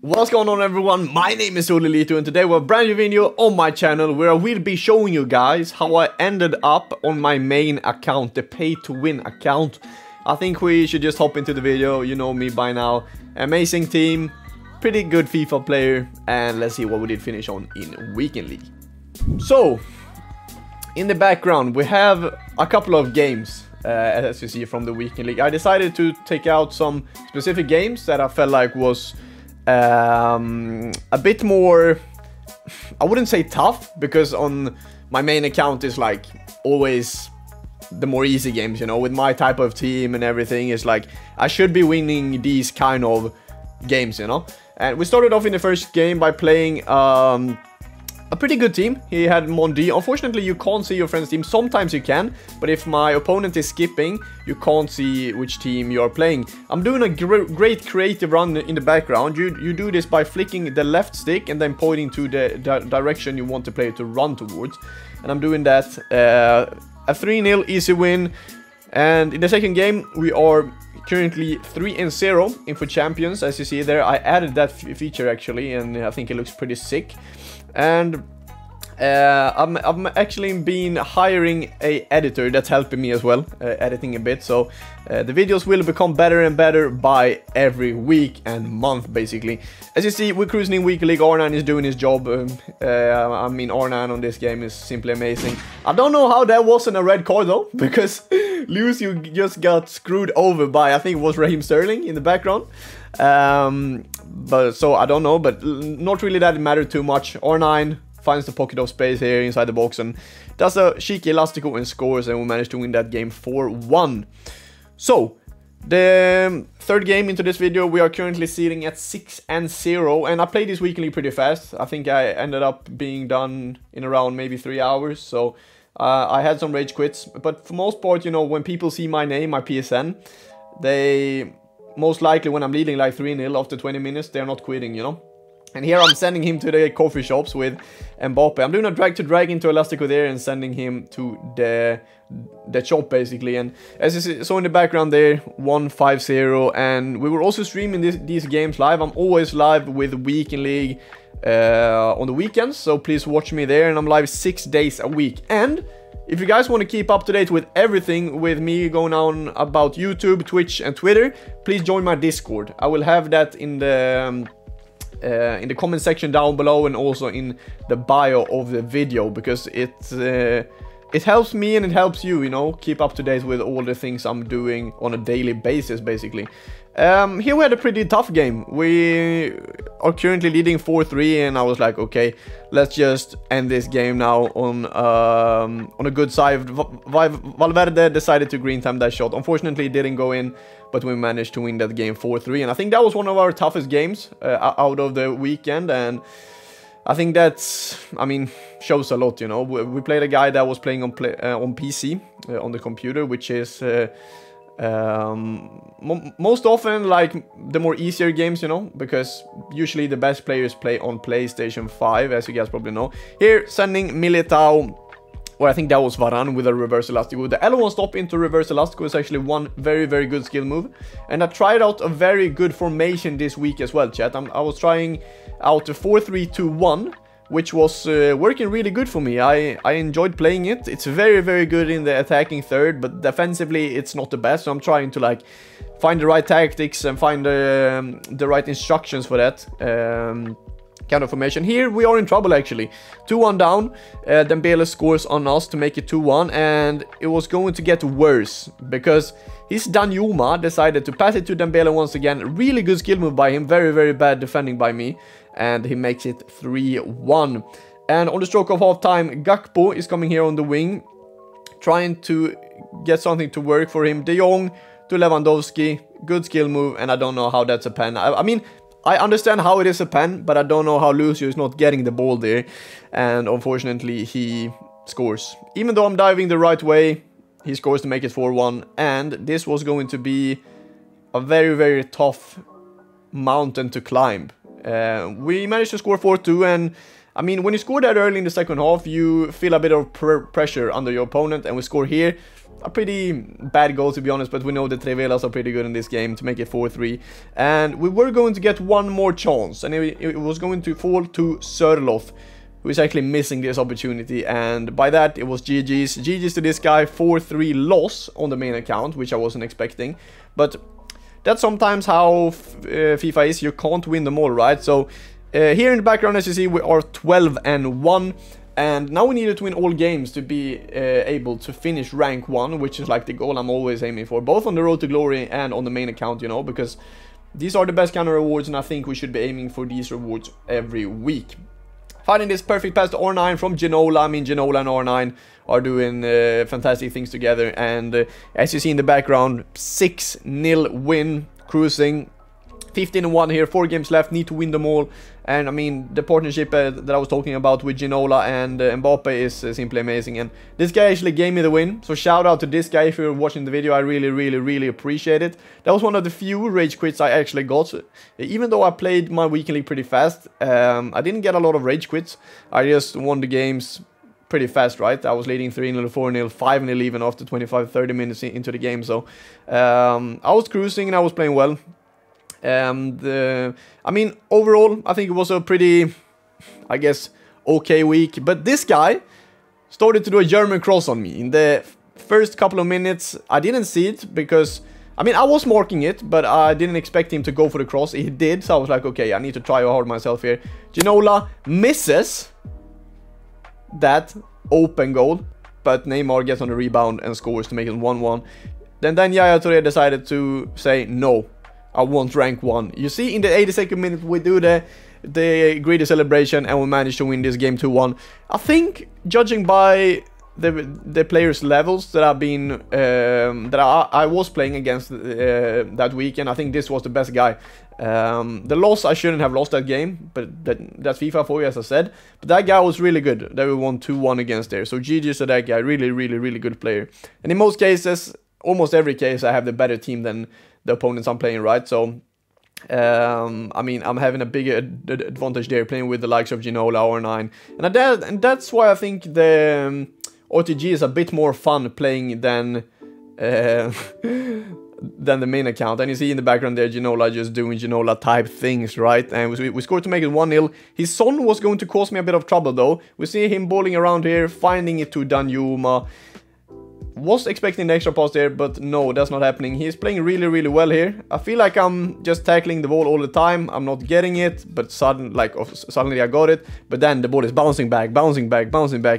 What's going on, everyone? My name is Ollelito and today we have a brand new video on my channel where I will be showing you guys how I ended up on my main account, the pay to win account. I think we should just hop into the video. You know me by now. Amazing team, pretty good FIFA player, and let's see what we did finish on in Weekend League. So, in the background we have a couple of games. As you see from the Weekend League, I decided to take out some specific games that I felt like was a bit more, I wouldn't say tough, because on my main account is like always the more easy games, you know, with my type of team and everything. Is like I should be winning these kind of games, you know. And we started off in the first game by playing a pretty good team. He had Mondi. Unfortunately, you can't see your friend's team. Sometimes you can, but if my opponent is skipping, you can't see which team you are playing. I'm doing a great creative run in the background. You do this by flicking the left stick and then pointing to the direction you want the player to run towards. And I'm doing that. A 3-0 easy win. And in the second game, we are currently 3-0 in FUT Champions. As you see there, I added that feature actually, and I think it looks pretty sick. And I'm actually been hiring a editor that's helping me as well, editing a bit. So the videos will become better and better by every week and month, basically. As you see, we're cruising in Weekend League. R9 is doing his job. I mean, R9 on this game is simply amazing. I don't know how that wasn't a red card though, because Lucio just got screwed over by, I think it was Raheem Sterling in the background. But so I don't know, but not really that it mattered too much. R9 finds the pocket of space here inside the box and does a cheeky elastico and scores, and we managed to win that game 4-1. So the third game into this video, we are currently sitting at 6-0, and I played this weekly pretty fast. I think I ended up being done in around maybe 3 hours. So I had some rage quits, but for most part, you know, when people see my name, my PSN, they most likely, when I'm leading like 3-0 after 20 minutes, they're not quitting, you know. And here I'm sending him to the coffee shops with Mbappe. I'm doing a drag to drag into Elastico there and sending him to the shop, basically. And as you saw in the background there, 1-5-0. And we were also streaming these games live. I'm always live with Weekend League on the weekends, so please watch me there. And I'm live 6 days a week. And if you guys want to keep up to date with everything with me going on about YouTube, Twitch and Twitter, please join my Discord. I will have that in the comment section down below, and also in the bio of the video, because it helps me and it helps you, you know, keep up to date with all the things I'm doing on a daily basis, basically. Here we had a pretty tough game. We are currently leading 4-3, and I was like, okay, let's just end this game now on a good side. Valverde decided to green time that shot. Unfortunately, it didn't go in, but we managed to win that game 4-3, and I think that was one of our toughest games out of the weekend. And I think that's, I mean, shows a lot, you know. We played a guy that was playing on PC, on the computer, which is most often like the more easier games, you know, because usually the best players play on PlayStation 5, as you guys probably know. Here, sending Militao, or I think that was Varane, with a reverse elastico. The L1 stop into reverse elastico is actually one very, very good skill move. And I tried out a very good formation this week as well, chat. I was trying out a 4-3-2-1, which was working really good for me. I enjoyed playing it. It's very, very good in the attacking third, but defensively it's not the best. So I'm trying to like find the right tactics and find the right instructions for that kind of formation. Here we are in trouble actually. 2-1 down. Dembele scores on us to make it 2-1, and it was going to get worse because his Danjuma decided to pass it to Dembele once again. Really good skill move by him. Very, very bad defending by me. And he makes it 3-1. And on the stroke of half time, Gakpo is coming here on the wing, trying to get something to work for him. De Jong to Lewandowski. Good skill move, and I don't know how that's a pen. I mean, I understand how it is a pen, but I don't know how Lucio is not getting the ball there. And unfortunately, he scores. Even though I'm diving the right way, he scores to make it 4-1. And this was going to be a very, very tough mountain to climb. We managed to score 4-2, and I mean, when you score that early in the second half, you feel a bit of pressure under your opponent, and we score here. a pretty bad goal, to be honest, but we know the Trevelas are pretty good in this game to make it 4-3. And we were going to get one more chance, and it was going to fall to Sörloth, who is actually missing this opportunity, and by that it was GG's. GG's to this guy, 4-3 loss on the main account, which I wasn't expecting. But that's sometimes how FIFA is, you can't win them all, right? So here in the background, as you see, we are 12-1, and now we needed to win all games to be able to finish rank 1, which is like the goal I'm always aiming for, both on the road to glory and on the main account, you know, because these are the best kind of rewards, and I think we should be aiming for these rewards every week. Finding this perfect pass to R9 from Ginola. I mean, Ginola and R9 are doing fantastic things together. And as you see in the background, 6-0 win, cruising. 15-1 here, 4 games left, need to win them all. And I mean, the partnership that I was talking about with Ginola and Mbappe is simply amazing. And this guy actually gave me the win, so shout out to this guy if you're watching the video. I really appreciate it. That was one of the few rage quits I actually got. Even though I played my weekend league pretty fast, I didn't get a lot of rage quits. I just won the games pretty fast, right? I was leading 3-0, 4-0, 5-0 even after 25-30 minutes into the game. So I was cruising and I was playing well. I mean, overall, I think it was a pretty, I guess, okay week. But this guy started to do a German cross on me in the first couple of minutes. I didn't see it because, I mean, I was marking it, but I didn't expect him to go for the cross. He did, so I was like, okay, I need to try hard myself here. Ginola misses that open goal, but Neymar gets on the rebound and scores to make it 1-1. Then Yaya Touré decided to say no. I want rank 1. You see, in the 82nd minute, we do the greedy celebration and we managed to win this game 2-1. I think, judging by the players' levels that I've been I was playing against that weekend, I think this was the best guy. The loss, I shouldn't have lost that game, but that's FIFA for you, as I said. But that guy was really good. That we won 2-1 against there. So GG's to that guy. Really good player. And in most cases, almost every case, I have the better team than the opponents I'm playing, right? So, I mean, I'm having a bigger advantage there, playing with the likes of Ginola, R9. And that's why I think the OTG is a bit more fun playing than the main account. And you see in the background there, Ginola just doing Ginola type things, right? And we scored to make it 1-0. His son was going to cause me a bit of trouble, though. We see him balling around here, finding it to Danjuma. Was expecting the extra pass there, but no, that's not happening. He's playing really well here. I feel like I'm just tackling the ball all the time. I'm not getting it, but suddenly I got it. But then the ball is bouncing back.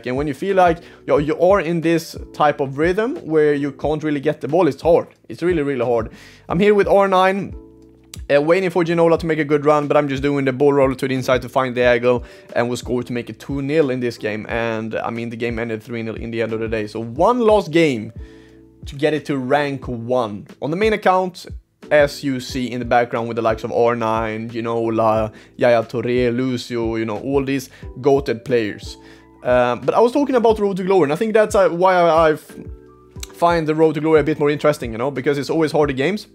And when you feel like you are in this type of rhythm where you can't really get the ball, it's hard. It's really hard. I'm here with R9. Waiting for Ginola to make a good run, but I'm just doing the ball roller to the inside to find the angle, and we'll score to make it 2-0 in this game. And I mean, the game ended 3-0 in the end of the day. So one lost game to get it to rank 1 on the main account, as you see in the background with the likes of R9, Ginola, Yaya Touré, Lucio, you know, all these goated players. But I was talking about Road to Glory, and I think that's why I find the Road to Glory a bit more interesting, you know, because it's always harder games.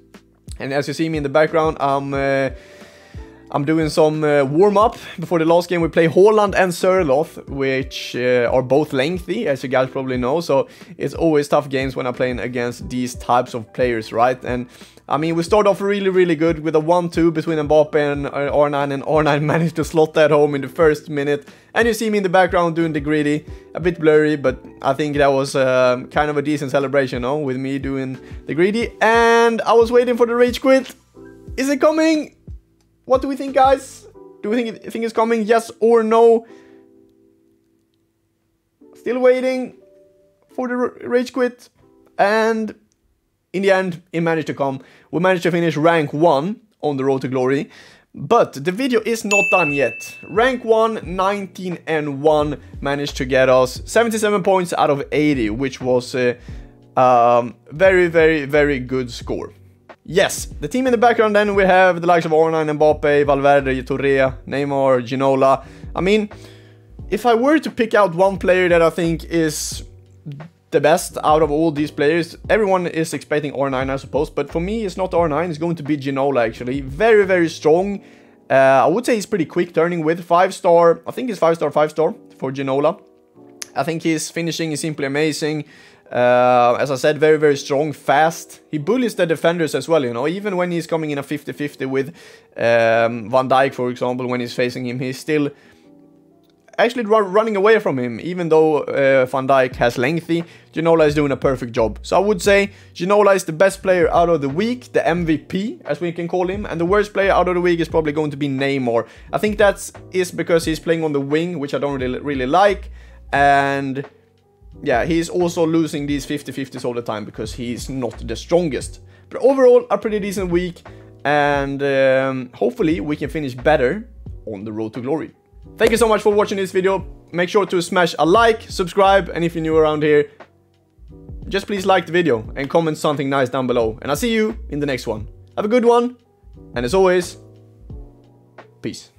And as you see me in the background, I'm doing some warm-up before the last game. We play Holland and Sörloth, which are both lengthy, as you guys probably know. So it's always tough games when I'm playing against these types of players, right? And I mean, we start off really good with a 1-2 between Mbappe and R9, and R9 managed to slot that home in the first minute. And you see me in the background doing the greedy, a bit blurry, but I think that was kind of a decent celebration, no? With me doing the greedy. And I was waiting for the rage quit. Is it coming? What do we think, guys? Do we think it's coming? Yes or no? Still waiting for the rage quit. And in the end, it managed to come. We managed to finish rank 1 on the Road to Glory. But the video is not done yet. Rank 1, 19-1 managed to get us 77 points out of 80, which was a very good score. Yes, the team in the background then we have the likes of R9, Mbappe, Valverde, Touré, Neymar, Ginola. I mean, if I were to pick out one player that I think is the best out of all these players, everyone is expecting R9, I suppose, but for me it's not R9, it's going to be Ginola actually. Very strong. I would say he's pretty quick turning with 5-star. I think it's 5-star for Ginola. I think his finishing is simply amazing. As I said, very, very strong, fast. He bullies the defenders as well, you know. Even when he's coming in a 50-50 with Van Dijk, for example, when he's facing him, he's still actually running away from him, even though Van Dijk has lengthy. Ginola is doing a perfect job. So I would say Ginola is the best player out of the week, the MVP, as we can call him. And the worst player out of the week is probably going to be Neymar. I think that is because he's playing on the wing, which I don't really like. And yeah, he's also losing these 50-50s all the time because he's not the strongest. But overall, a pretty decent week. And hopefully we can finish better on the road to glory. Thank you so much for watching this video. Make sure to smash a like, subscribe, and if you're new around here, just please like the video and comment something nice down below. And I'll see you in the next one. Have a good one, and as always, peace.